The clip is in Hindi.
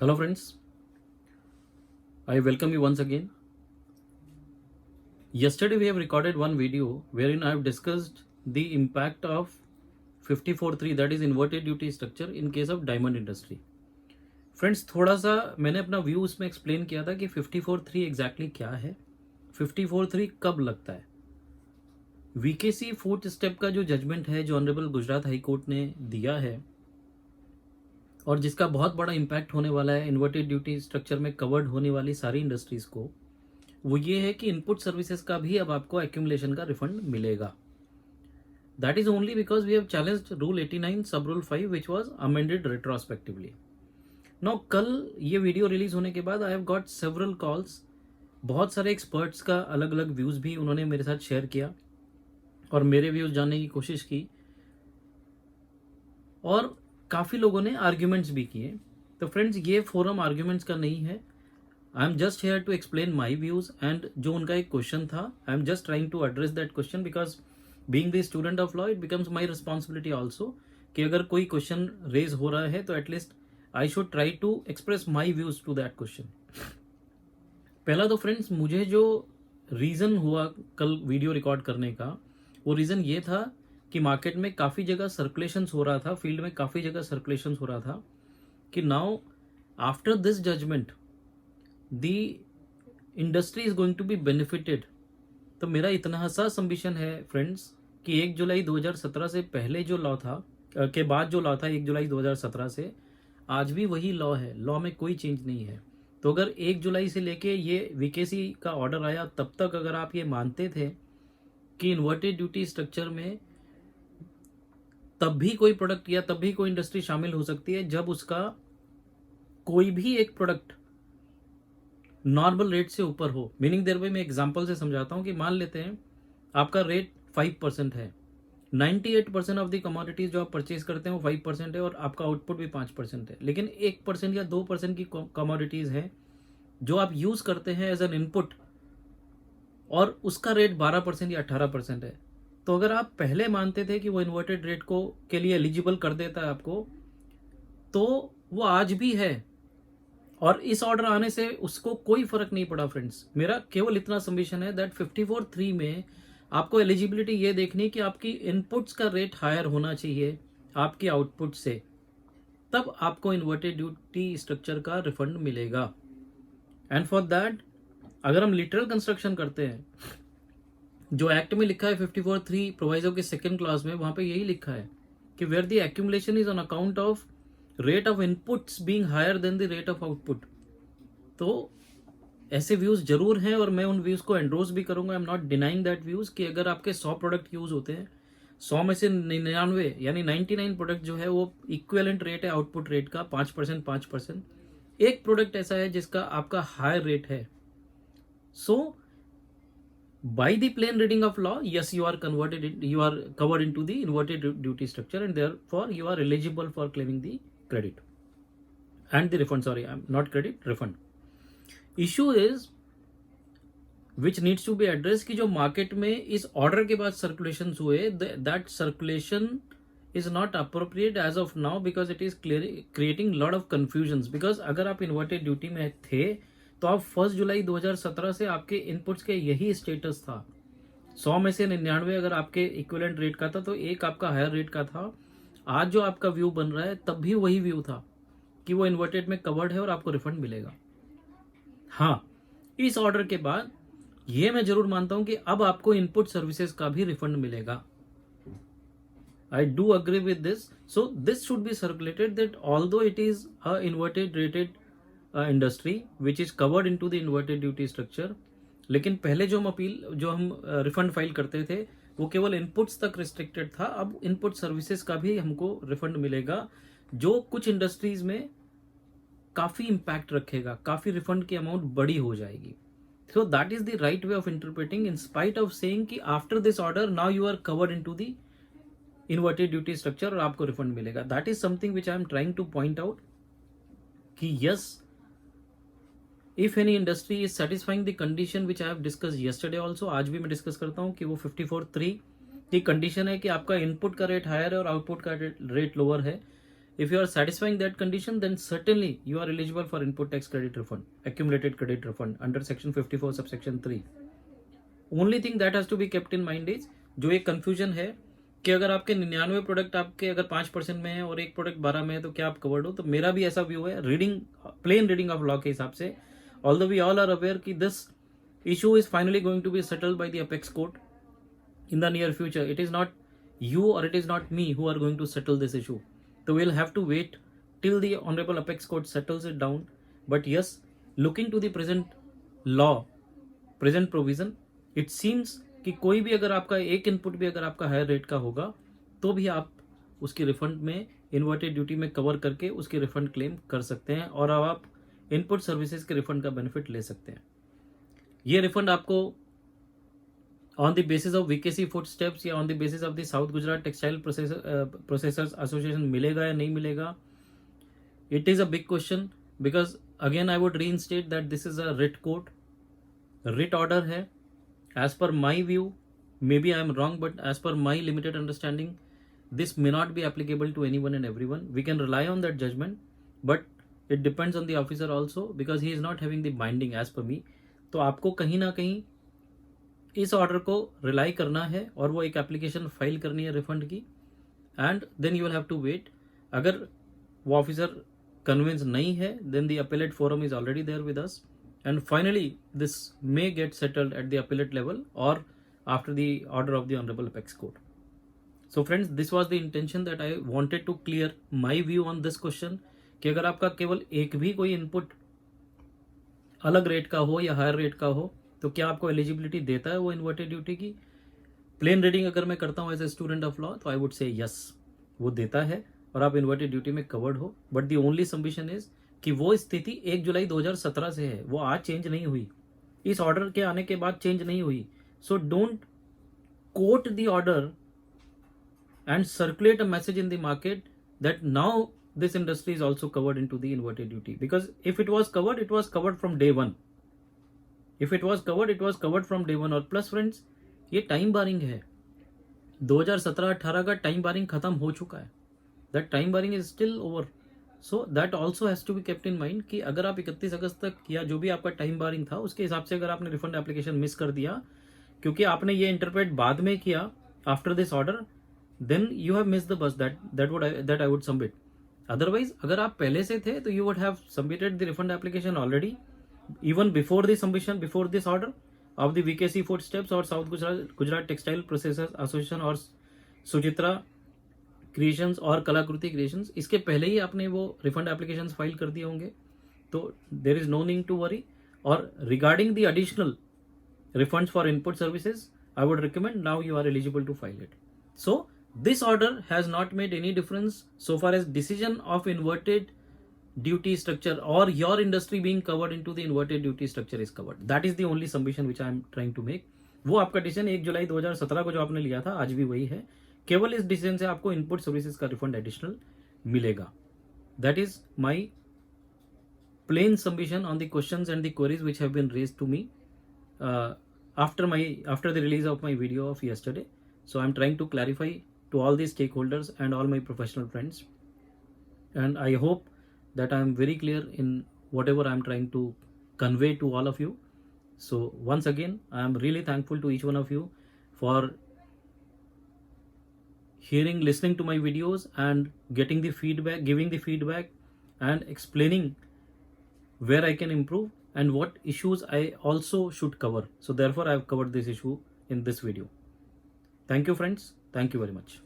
Hello, friends. I welcome you once again. Yesterday, we have recorded one video wherein I have discussed the impact of 54.3, that is inverted duty structure in case of diamond industry. Friends, थोड़ा सा मैंने अपना व्यू उसमें एक्सप्लेन किया था कि 54.3 एग्जैक्टली क्या है, 54.3 कब लगता है। वीकेसी फोर्थ स्टेप का जो जजमेंट है, जो ऑनरेबल गुजरात हाई कोर्ट ने दिया है और जिसका बहुत बड़ा इम्पैक्ट होने वाला है इन्वर्टेड ड्यूटी स्ट्रक्चर में कवर्ड होने वाली सारी इंडस्ट्रीज को, वो ये है कि इनपुट सर्विसेज का भी अब आपको एक्यूमुलेशन का रिफंड मिलेगा। That is only because we have challenged rule 89 sub rule 5 which was amended retrospectively. Now कल ये वीडियो रिलीज होने के बाद I have got several calls, बहुत सारे एक्सपर्ट्स का अलग अलग व्यूज भी उन्होंने मेरे साथ शेयर किया और मेरे व्यूज जानने की कोशिश की और काफ़ी लोगों ने आर्ग्यूमेंट्स भी किए। तो फ्रेंड्स, ये फोरम आर्ग्यूमेंट्स का नहीं है। I am just here to explain my views and जो उनका एक क्वेश्चन था, I am just trying to address that question because being the student of law it becomes my responsibility also कि अगर कोई क्वेश्चन रेज हो रहा है तो at least I should try to express my views to that question. पहला तो फ्रेंड्स, मुझे जो रीज़न हुआ कल वीडियो रिकॉर्ड करने का, वो रीज़न ये था कि मार्केट में काफ़ी जगह सर्कुलेशंस हो रहा था, फील्ड में काफ़ी जगह सर्कुलेशंस हो रहा था कि now after this judgment the industry is going to be benefited. तो मेरा इतना सा संबिशन है फ्रेंड्स कि 1 जुलाई 2017 से पहले जो लॉ था, के बाद जो लॉ था 1 जुलाई 2017 से, आज भी वही लॉ है, लॉ में कोई चेंज नहीं है। तो अगर 1 जुलाई से लेके ये वीकेसी का ऑर्डर आया तब तक अगर आप ये मानते थे कि इन्वर्टेड ड्यूटी स्ट्रक्चर में तब भी कोई प्रोडक्ट या तब भी कोई इंडस्ट्री शामिल हो सकती है जब उसका कोई भी एक प्रोडक्ट नॉर्मल रेट से ऊपर हो, मीनिंग देयर बाय मैं एग्जांपल से समझाता हूं कि मान लेते हैं आपका रेट 5% है, 98% ऑफ द कमोडिटीज जो आप परचेज करते हैं वो 5% है और आपका आउटपुट भी 5% है, लेकिन 1% या 2% की कमोडिटीज है जो आप यूज करते हैं एज एन इनपुट और उसका रेट 12% या 18% है। तो अगर आप पहले मानते थे कि वो इन्वर्टेड रेट को के लिए एलिजिबल कर देता है आपको, तो वो आज भी है और इस ऑर्डर आने से उसको कोई फर्क नहीं पड़ा। फ्रेंड्स, मेरा केवल इतना सबमिशन है दैट 54.3 में आपको एलिजिबिलिटी ये देखनी कि आपकी इनपुट्स का रेट हायर होना चाहिए आपकी आउटपुट से, तब आपको इन्वर्टेड ड्यूटी स्ट्रक्चर का रिफंड मिलेगा। एंड फॉर दैट अगर हम लिटरल कंस्ट्रक्शन करते हैं, जो एक्ट में लिखा है 54.3 प्रोवाइजो के सेकेंड क्लास में, वहां पे यही लिखा है कि where the accumulation is on account of rate of inputs being higher than the rate of output. तो ऐसे व्यूज जरूर हैं और मैं उन व्यूज को एंडोर्स भी करूंगा। I am not denying that views कि अगर आपके 100 प्रोडक्ट यूज होते हैं, 100 में से 99 यानी 99 प्रोडक्ट जो है वो इक्विवेलेंट रेट है आउटपुट रेट का 5%, 5%, एक प्रोडक्ट ऐसा है जिसका आपका हायर रेट है। सो by the plain reading of law, yes, you are covered into the inverted duty structure and therefore you are eligible for claiming the credit and the refund. Sorry, I'm not credit, refund. Issue is which needs to be addressed कि जो मार्केट में इस ऑर्डर के बाद सर्कुलेशन हुए, that circulation is not appropriate as of now because it is creating lot of confusions। because अगर आप इन्वर्टेड ड्यूटी में थे तो आप 1 जुलाई 2017 से आपके इनपुट्स के यही स्टेटस था। 100 में से 99 अगर आपके इक्विवेलेंट रेट का था तो एक आपका हायर रेट का था। आज जो आपका व्यू बन रहा है तब भी वही व्यू था कि वो इन्वर्टेड में कवर्ड है और आपको रिफंड मिलेगा। हाँ, इस ऑर्डर के बाद ये मैं जरूर मानता हूं कि अब आपको इनपुट सर्विसेज का भी रिफंड मिलेगा। I do agree with this. So this should be circulated that although it is a inverted rated industry which is covered into the inverted duty structure, लेकिन पहले जो हम रिफंड फाइल करते थे वो केवल इनपुट्स तक रिस्ट्रिक्टेड था। अब इनपुट सर्विसेज का भी हमको रिफंड मिलेगा, जो कुछ इंडस्ट्रीज में काफी इंपैक्ट रखेगा, काफी रिफंड की अमाउंट बड़ी हो जाएगी। So that is the right way of interpreting in spite of saying कि after this order now you are covered into the inverted duty structure और आपको रिफंड मिलेगा। That is something which I am trying to point out कि yes, if any industry is satisfying the condition which I have discuss yesterday also, आज भी मैं डिस्कस करता हूं कि वो 54.3 की कंडीशन है कि आपका इनपुट का रेट हायर है और आउटपुट का रेट लोअर है, if you are satisfying that condition, then certainly you are eligible for input tax credit refund, accumulated credit refund under section 54 subsection 3. Only thing that has to be kept in mind is, जो एक कंफ्यूजन है कि अगर आपके 99 प्रोडक्ट आपके अगर 5% में है और एक प्रोडक्ट 12 में है तो क्या आप कवर्ड हो, तो मेरा भी ऐसा व्यू है reading, plain reading of law के हिसाब से. Although we all are aware कि this issue is finally going to be settled by the apex court in the near future. It is not you or it is not me who are going to settle this issue. So we'll have to wait till the Honorable Apex Court settles it down. But yes, looking to the present law, present provision, it seems कि कोई भी अगर आपका एक इनपुट भी अगर आपका हायर रेट का होगा तो भी आप उसकी रिफंड में इन्वर्टेड ड्यूटी में कवर करके उसकी रिफंड क्लेम कर सकते हैं और अब आप इनपुट सर्विसेज के रिफंड का बेनिफिट ले सकते हैं. ये रिफंड आपको on the basis of VKC footsteps या on the basis of the South Gujarat Textile Processors Association मिलेगा या नहीं मिलेगा, it is a big question because again I would reinstate that this is a writ court, writ order है. As per my view, maybe I am wrong, but as per my limited understanding, this may not be applicable to anyone and everyone. We can rely on that judgment, but it depends on the officer also because he is not having the binding as per me. तो आपको कहीं ना कहीं इस ऑर्डर को रिलाई करना है और वो एक एप्लीकेशन फाइल करनी है रिफंड की, and then you will have to wait. अगर वो ऑफिसर कन्विंस नहीं है then the appellate forum is already there with us and finally this may get settled at the appellate level और after the order of the honourable apex court. So friends, this was the intention that I wanted to clear my view on this question कि अगर आपका केवल एक भी कोई इनपुट अलग रेट का हो या हायर रेट का हो तो क्या आपको एलिजिबिलिटी देता है वो इन्वर्टेड ड्यूटी की. प्लेन रीडिंग अगर मैं करता हूँ as a student of law तो आई वुड से यस, वो देता है और आप इन्वर्टेड ड्यूटी में कवर्ड हो. But the only submission is कि वो स्थिति 1 जुलाई 2017 से है, वो आज चेंज नहीं हुई, इस ऑर्डर के आने के बाद चेंज नहीं हुई. So don't quote the order and circulate a message in the market that now this industry is also covered in to the inverted duty, because if it was covered from day one. If it was covered from day one. और प्लस फ्रेंड्स, ये टाइम बारिंग है, 2017-18 का टाइम बारिंग खत्म हो चुका है. That time barring is still over. So that also has to be kept in mind कि अगर आप 31 अगस्त तक या जो भी आपका टाइम बारिंग था उसके हिसाब से अगर आपने रिफंड एप्लीकेशन मिस कर दिया क्योंकि आपने ये इंटरप्रेट बाद में किया after this order, then you have miss the bus that I would submit. Otherwise अगर आप पहले से थे तो you would have submitted the refund application already even before the submission, before this order of the VKC footsteps or South Gujarat Textile Processors Association और सुचित्रा क्रिएशंस और कलाकृति क्रिएशंस, इसके पहले ही आपने वो रिफंड एप्लीकेशंस फाइल कर दिए होंगे. तो there is no need to worry. और regarding the additional refunds for input services, I would recommend now you are eligible to file it. So this order has not made any difference so far as decision of inverted duty structure or your industry being covered into the inverted duty structure is covered. That is the only submission which I am trying to make. वो आपका डिसीजन 1 जुलाई 2017 को जो आपने लिया था आज भी वही है, केवल इस डिसीजन से आपको इनपुट सर्विसेज का रिफंड एडिशनल मिलेगा. That is my plain submission on the questions and the queries which have been raised to me after the release of my video of yesterday. So I'm trying to clarify to all the stakeholders and all my professional friends, and I hope that I am very clear in whatever I am trying to convey to all of you. So once again, I am really thankful to each one of you for listening to my videos and getting the feedback, giving the feedback and explaining where I can improve and what issues I also should cover. So therefore I have covered this issue in this video. Thank you friends. Thank you very much.